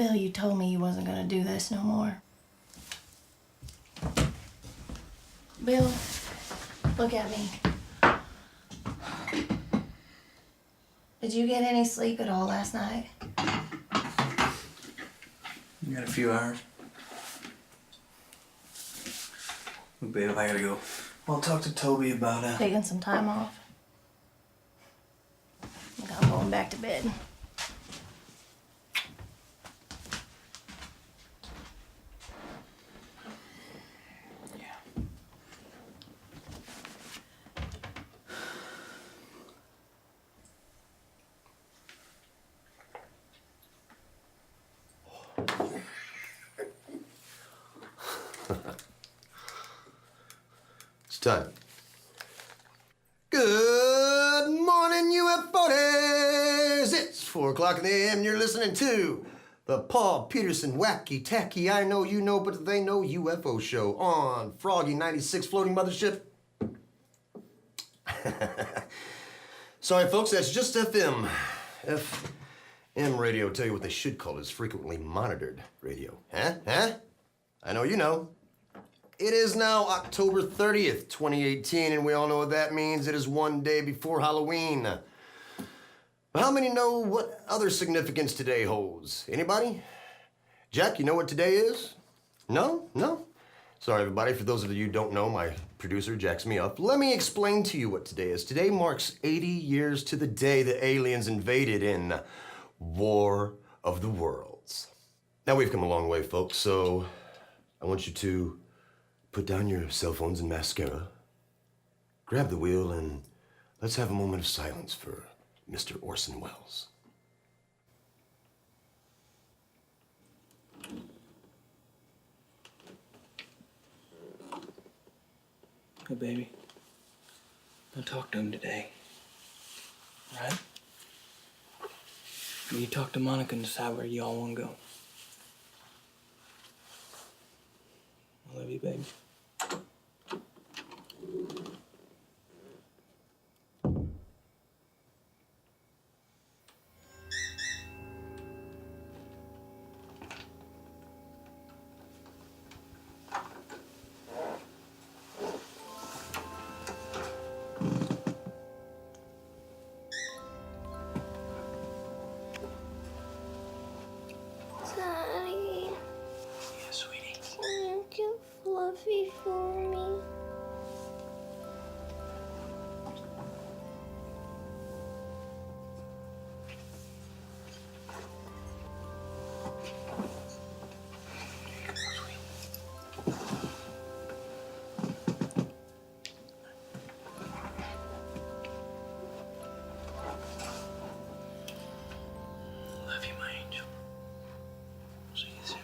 Bill, you told me you wasn't gonna do this no more. Bill, look at me. Did you get any sleep at all last night? You got a few hours. Well, babe, I gotta go. I'll talk to Toby about Taking some time off. I think I'm going back to bed. It's time. Good morning, UFOs! It's 4 o'clock in the AM and you're listening to the Paul Peterson Wacky Tacky I Know You Know But They Know UFO show on Froggy 96 Floating Mothership. Sorry, folks, that's just FM. FM radio, tell you what they should call it, is frequently monitored radio. Huh? I know you know. It is now October 30th, 2018, and we all know what that means. It is one day before Halloween. How many know what other significance today holds? Anybody? Jack, you know what today is? No? Sorry, everybody. For those of you who don't know, my producer jacks me up. Let me explain to you what today is. Today marks 80 years to the day the aliens invaded in War of the Worlds. Now, we've come a long way, folks, so I want you to put down your cell phones and mascara, grab the wheel, and let's have a moment of silence for Mr. Orson Welles. Hey, baby. I'll talk to him today. Right? You talk to Monica and decide where y'all want to go. I love you, baby. Daddy, Yeah, sweetie. can you get Fluffy for me? Love you, my angel. See you soon.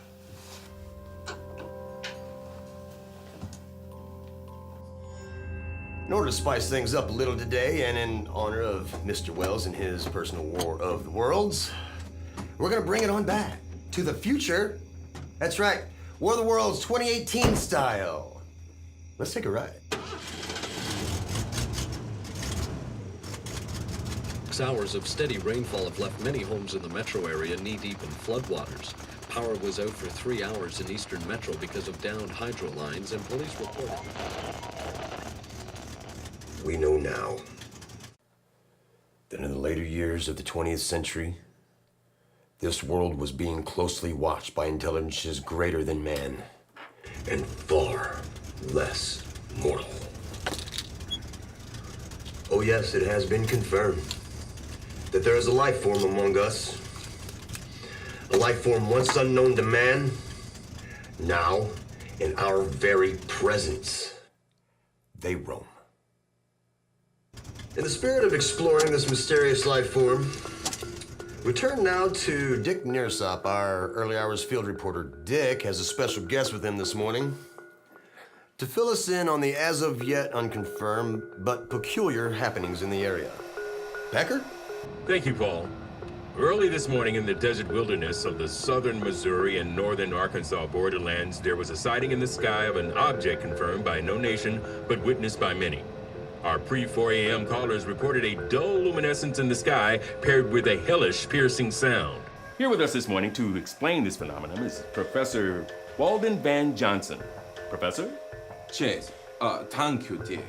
In order to spice things up a little today, and in honor of Mr. Wells and his personal War of the Worlds, we're gonna bring it on back to the future. That's right, War of the Worlds 2018 style. Let's take a ride. 6 hours of steady rainfall have left many homes in the metro area knee-deep in floodwaters. Power was out for 3 hours in eastern metro because of downed hydro lines, and police reported. We know now that in the later years of the 20th century, this world was being closely watched by intelligences greater than man and far less mortal. Oh yes, it has been confirmed that there is a life form among us, a life form once unknown to man, now in our very presence. They roam. In the spirit of exploring this mysterious life form, we turn now to Dick Nearsop. Our early hours field reporter Dick has a special guest with him this morning to fill us in on the as of yet unconfirmed but peculiar happenings in the area. Packard? Thank you, Paul. Early this morning in the desert wilderness of the southern Missouri and northern Arkansas borderlands, there was a sighting in the sky of an object confirmed by no nation but witnessed by many. Our pre-4 a.m. callers reported a dull luminescence in the sky paired with a hellish, piercing sound. Here with us this morning to explain this phenomenon is Professor Walden Van Johnson. Professor? Chase, thank you, Dick.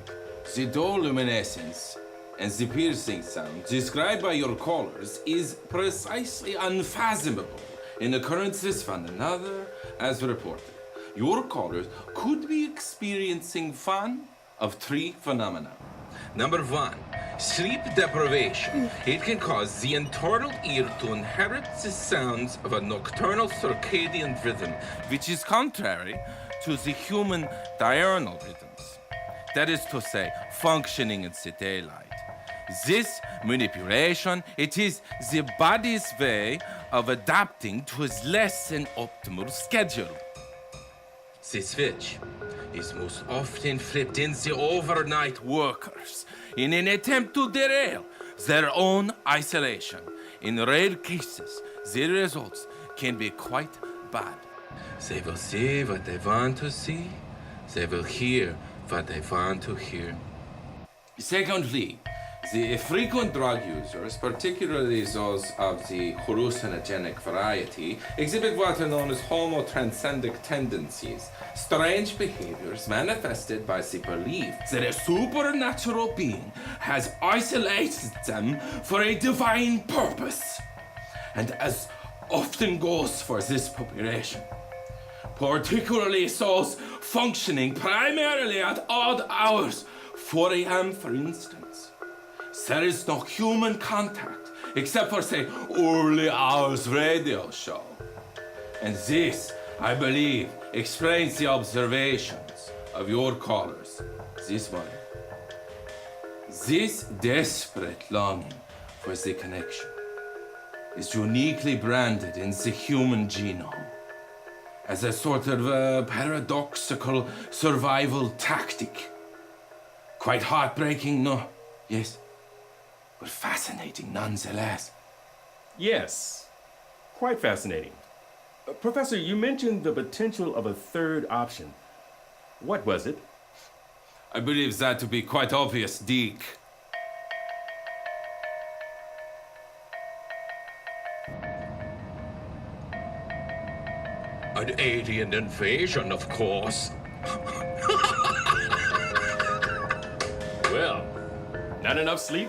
The dull luminescence and the piercing sound described by your callers is precisely unfathomable in occurrences from another as reported. Your callers could be experiencing one of three phenomena. Number one, sleep deprivation. It can cause the internal ear to inherit the sounds of a nocturnal circadian rhythm, Which is contrary to the human diurnal rhythms. That is to say, functioning in the daylight. This manipulation, it is the body's way of adapting to its less than optimal schedule. The switch is most often flipped in the overnight Workers, in an attempt to derail their own isolation. In rare cases, the results can be quite bad. They will see what they want to see. They will hear what they want to hear. Secondly, the frequent drug users, particularly those of the hallucinogenic variety, exhibit what are known as homotranscendic tendencies, strange behaviors manifested by the belief that a supernatural being has isolated them for a divine purpose. And as often goes for this population, particularly those functioning primarily at odd hours, 4 a.m. for instance, there is no human contact except for, say, early hours radio show. And this, I believe, explains the observations of your callers this morning. This desperate longing for the connection is uniquely branded in the human genome as a sort of paradoxical survival tactic. Quite heartbreaking, no? Yes. But fascinating nonetheless. Yes, quite fascinating. Professor, you mentioned the potential of a third option. What was it? I believe that to be quite obvious, Deke. An alien invasion, of course. Well, not enough sleep,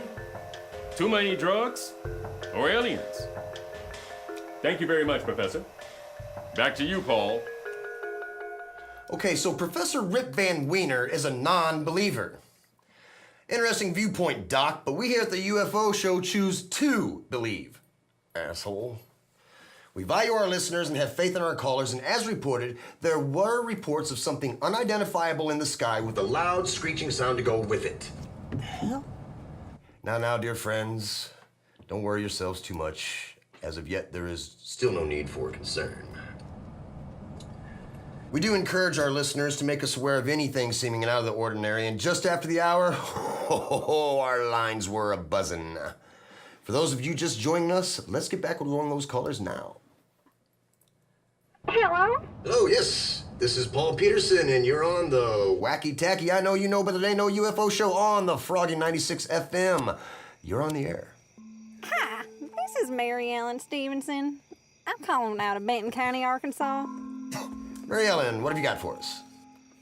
too many drugs, or aliens? Thank you very much, Professor. Back to you, Paul. Okay, so Professor Rip Van Wiener is a non-believer. Interesting viewpoint, Doc, but we here at the UFO show choose to believe. Asshole. We value our listeners and have faith in our callers, and as reported, there were reports of something unidentifiable in the sky with a loud screeching sound to go with it. The hell? Now, dear friends, don't worry yourselves too much. As of yet, there is still no need for concern. We do encourage our listeners to make us aware of anything seeming out of the ordinary, and just after the hour, our lines were a-buzzing. For those of you just joining us, let's get back with one of those callers now. Hello? Hello, yes. This is Paul Peterson, and you're on the Wacky Tacky I Know You Know But It Ain't No UFO show on the Froggy 96 FM. You're on the air. Hi, this is Mary Ellen Stevenson. I'm calling out of Benton County, Arkansas. Mary Ellen, what have you got for us?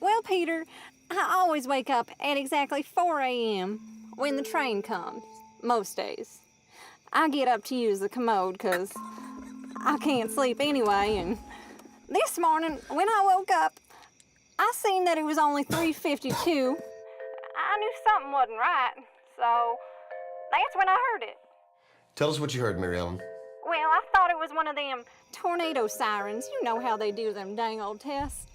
Well, Peter, I always wake up at exactly 4 a.m. when the train comes, most days. I get up to use the commode because I can't sleep anyway, and this morning, when I woke up, I seen that it was only 3:52. I knew something wasn't right, so that's when I heard it. Tell us what you heard, Mary Ellen. Well, I thought it was one of them tornado sirens. You know how they do them dang old tests.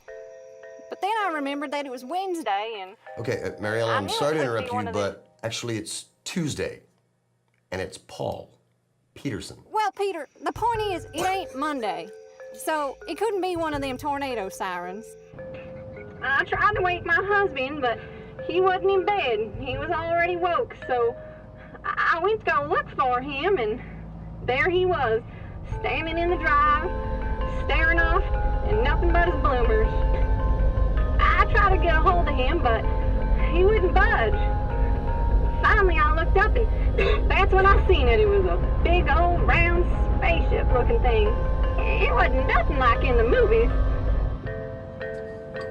But then I remembered that it was Wednesday, and... Okay, Mary Ellen, I'm knew sorry it to couldn't interrupt be one you, of but actually it's Tuesday, and it's Paul Peterson. Well, Peter, the point is, it ain't Monday. So it couldn't be one of them tornado sirens. I tried to wake my husband, but he wasn't in bed. He was already woke, so I went to go look for him, and there he was, standing in the drive, staring off, and nothing but his bloomers. I tried to get a hold of him, but he wouldn't budge. Finally, I looked up, and that's when I seen it. It was a big old round spaceship-looking thing. It wasn't nothing like in the movies.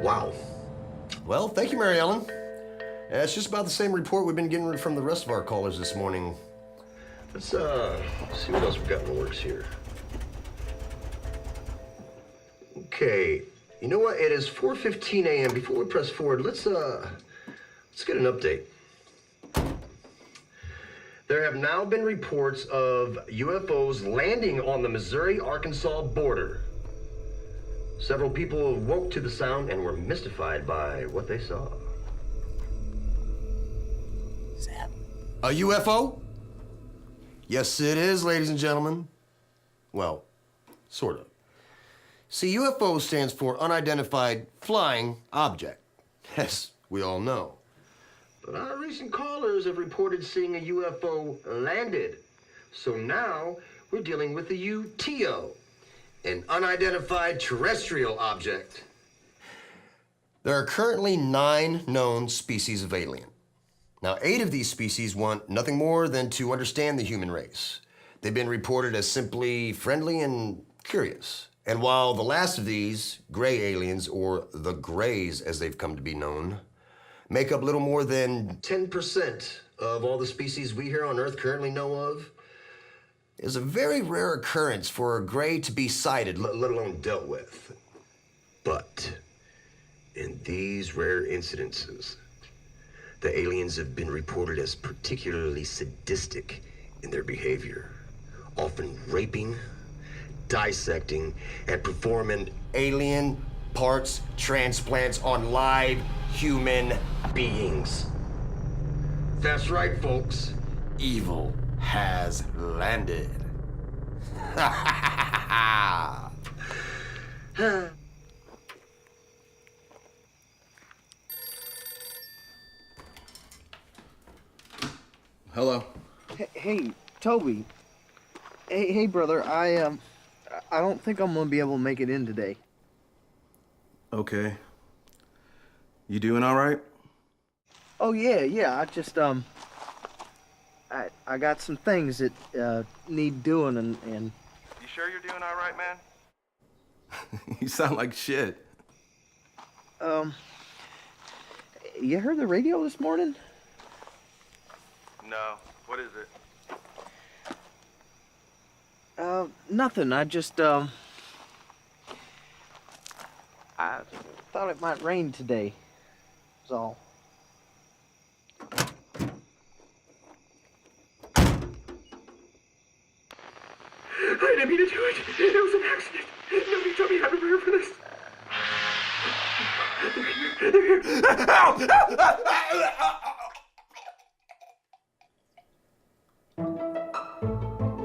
Wow. Well, thank you, Mary Ellen. It's just about the same report we've been getting from the rest of our callers this morning. Let's see what else we've got in the works here. Okay, you know what? It is 4:15 a.m. Before we press forward, let's get an update. There have now been reports of UFOs landing on the Missouri-Arkansas border. Several people woke to the sound and were mystified by what they saw. Is that? A UFO? Yes, it is, ladies and gentlemen. Well, sort of. See, UFO stands for Unidentified Flying Object. Yes, we all know. But our recent callers have reported seeing a UFO landed. So now we're dealing with the UTO, an unidentified terrestrial object. There are currently 9 known species of alien. Now, 8 of these species want nothing more than to understand the human race. They've been reported as simply friendly and curious. And while the last of these, gray aliens, or the grays as they've come to be known, make up little more than 10% of all the species we here on Earth currently know of, is a very rare occurrence for a gray to be sighted, let alone dealt with. But in these rare incidences, the aliens have been reported as particularly sadistic in their behavior, often raping, dissecting, and performing alien parts transplants on live human beings. That's right, folks. Evil has landed. Hello. Hey, Toby. Hey, brother. I don't think I'm gonna be able to make it in today. Okay. You doing all right? Oh yeah. I just I got some things that need doing and. You sure you're doing all right, man? You sound like shit. You heard the radio this morning? No. What is it? Nothing. I just I thought it might rain today. That's all. I didn't mean to do it. It was an accident. Nobody told me how to prepare for this. They're here. Help!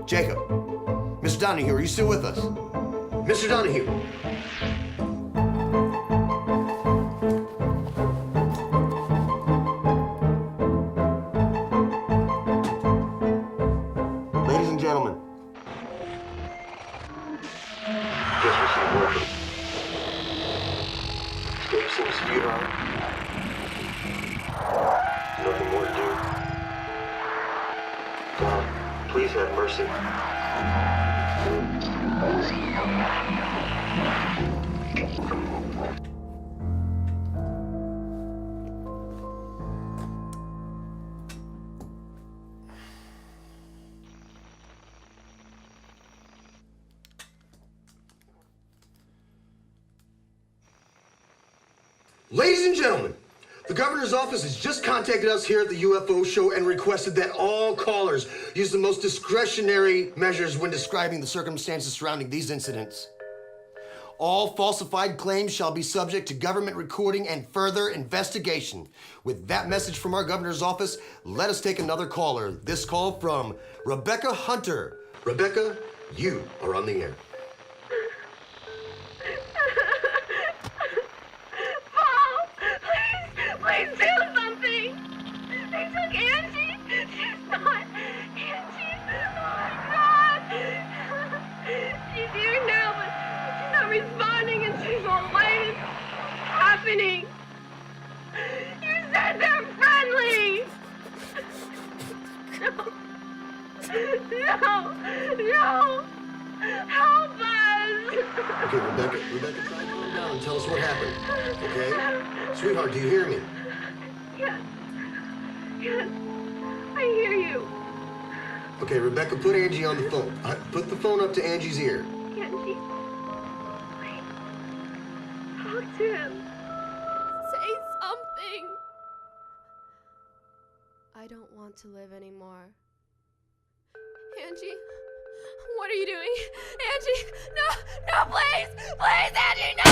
Jacob. Mr. Donahue, are you still with us? Mr. Donahue. Ladies and gentlemen. Just received word from Dave seems futile. Nothing more to do. God, please have mercy. Ladies and gentlemen, the governor's office has just contacted us here at the UFO show and requested that all callers use the most discretionary measures when describing the circumstances surrounding these incidents. All falsified claims shall be subject to government recording and further investigation. With that message from our governor's office, let us take another caller. This call from Rebecca Hunter. Rebecca, you are on the air. Please do something! They took Angie! She's not... Angie! Oh my God! She's here now, but she's not responding and she's all late. What's happening? You said they're friendly! No! Okay, Rebecca, try to calm down and tell us what happened. Okay? Sweetheart, do you hear me? Yes. Yes. I hear you. Okay, Rebecca, put Angie on the phone. Put the phone up to Angie's ear. Angie. Wait. Talk to him. Say something. I don't want to live anymore. Angie, what are you doing? Angie, no, please, Angie, no!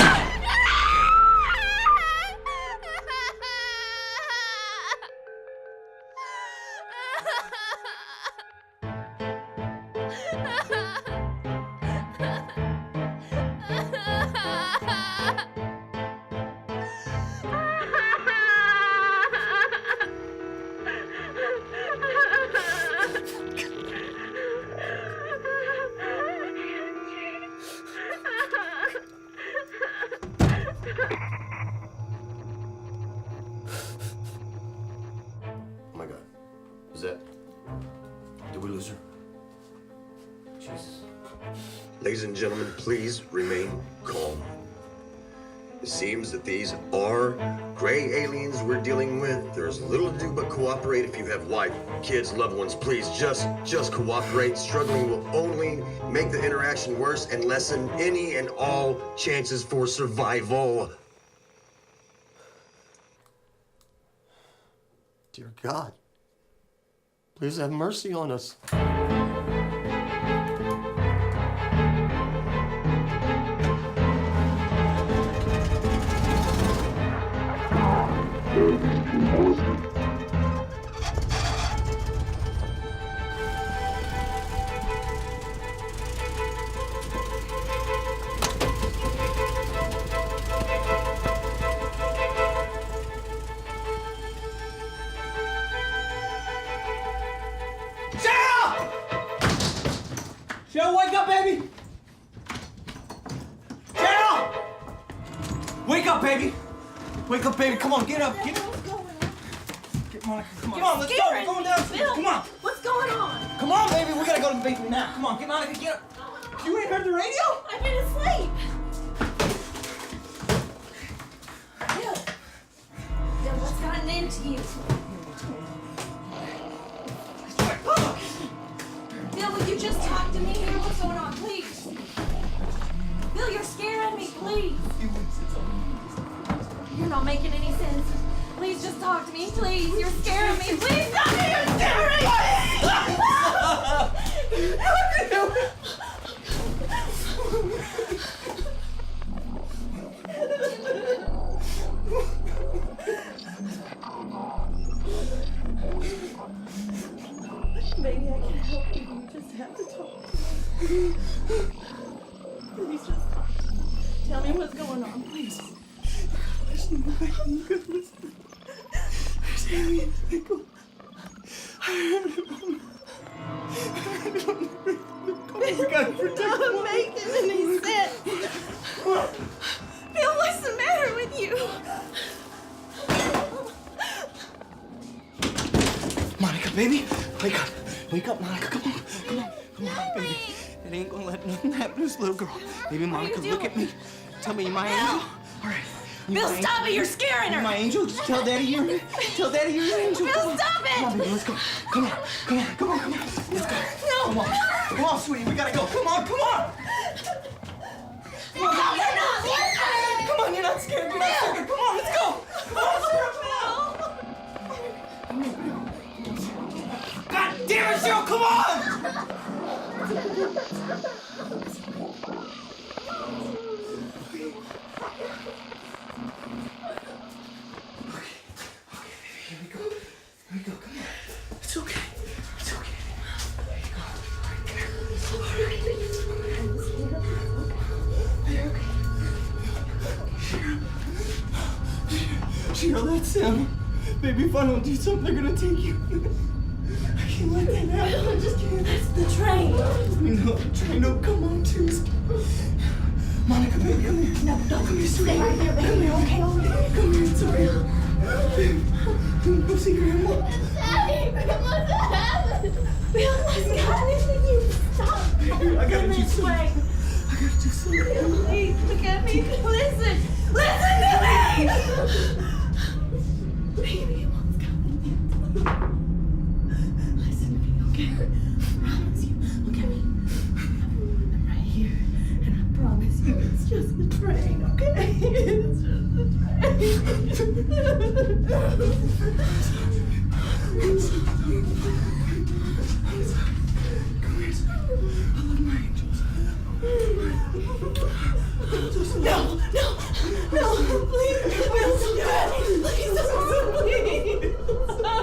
Oh my God. Is that... Did we lose her? Jesus. Ladies and gentlemen, please remain calm. It seems that these are gray aliens we're dealing with. There's little to do but cooperate. If you have wife, kids, loved ones, please just cooperate. Struggling will only make the interaction worse and lessen any and all chances for survival. Dear God, please have mercy on us. Cheryl, wake up, baby! Cheryl! Wake up, baby! Wake up, baby! Come on, get up! Get Monica, come on. Come on, let's go! We're going downstairs! Come on! What's going on? Come on, baby! We gotta go to the basement now! Come on, get Monica, get up! You ain't heard the radio? I've been asleep. Bill, what's gotten into you? Bill, will you just talk to me here? What's going on, please? Bill, you're scaring me, please. You're not making any sense. Please just talk to me, please. You're scaring me. Please tell me you're scaring me. Maybe I can help you. You just have to talk to me. Please just talk to me. Tell me what's going on, please. Listen, you could listen. There's aliens. They go. I heard them. We gotta protect them. Not making any sense. Bill, what's the matter with you? Monica, baby, wake up. Wake up, Monica. Come on. Come on, baby. It ain't gonna let nothing happen to this little girl. Baby, Monica, look at me. Tell me, you my angel? All right. Bill, stop it. You're scaring her. You my angel? Just tell Daddy you're an angel. Bill, stop it. Come on, baby, let's go. Come on. Let's go. No. Come on, sweetie, we gotta go. Come on. No, you're not. Come on, you're not scared. Come on, let's go. God damn it, Cheryl, come on! Here we go, come on. It's okay. There you go. All right. Cheryl, that's him. Baby, if I don't do something, they're gonna take you. I can't let that happen. I just can't. That's the train. No, the train. No, come on, Tuesday. Monica, baby, come here. No, don't. Come here, Stay sweetie. right there, baby. Come here, Okay, okay. Come here, it's okay. Babe, go see Grandma. Daddy, what's happened? Bill, what's gotten into you? Stop. Baby, I gotta do this something. way. I gotta do something. Please, look at me. Listen. Listen to me. Baby, it won't come. Listen to me, okay? I promise you. Look at me. I'm right here. And I promise you it's just a train, okay? It's just a train. I'm sorry. Come here, son. I love my angels. No, no, no, please, Wilson, Daddy, please, Wilson, please. No.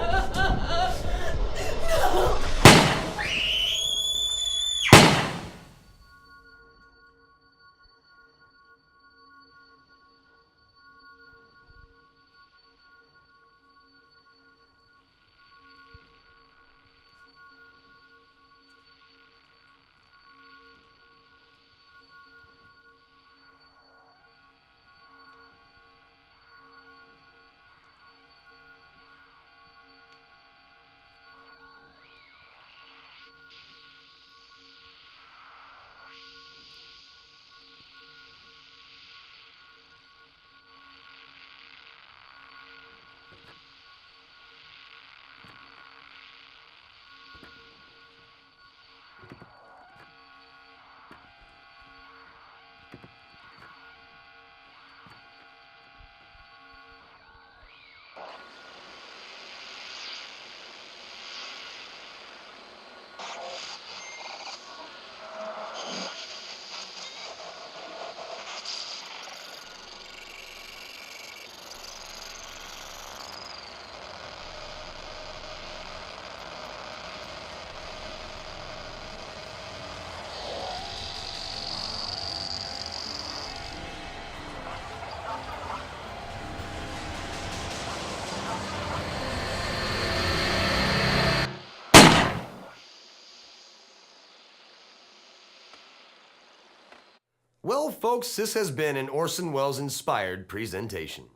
Well, folks, this has been an Orson Welles-inspired presentation.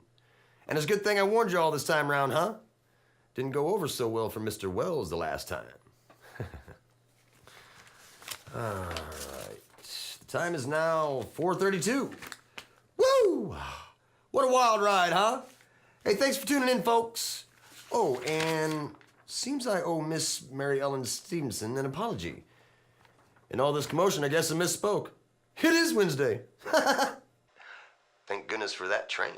And it's a good thing I warned you all this time round, huh? Didn't go over so well for Mr. Welles the last time. All right. The time is now 4:32. Woo! What a wild ride, huh? Hey, thanks for tuning in, folks. Oh, and seems I owe Miss Mary Ellen Stevenson an apology. In all this commotion, I guess I misspoke. It is Wednesday. Thank goodness for that train.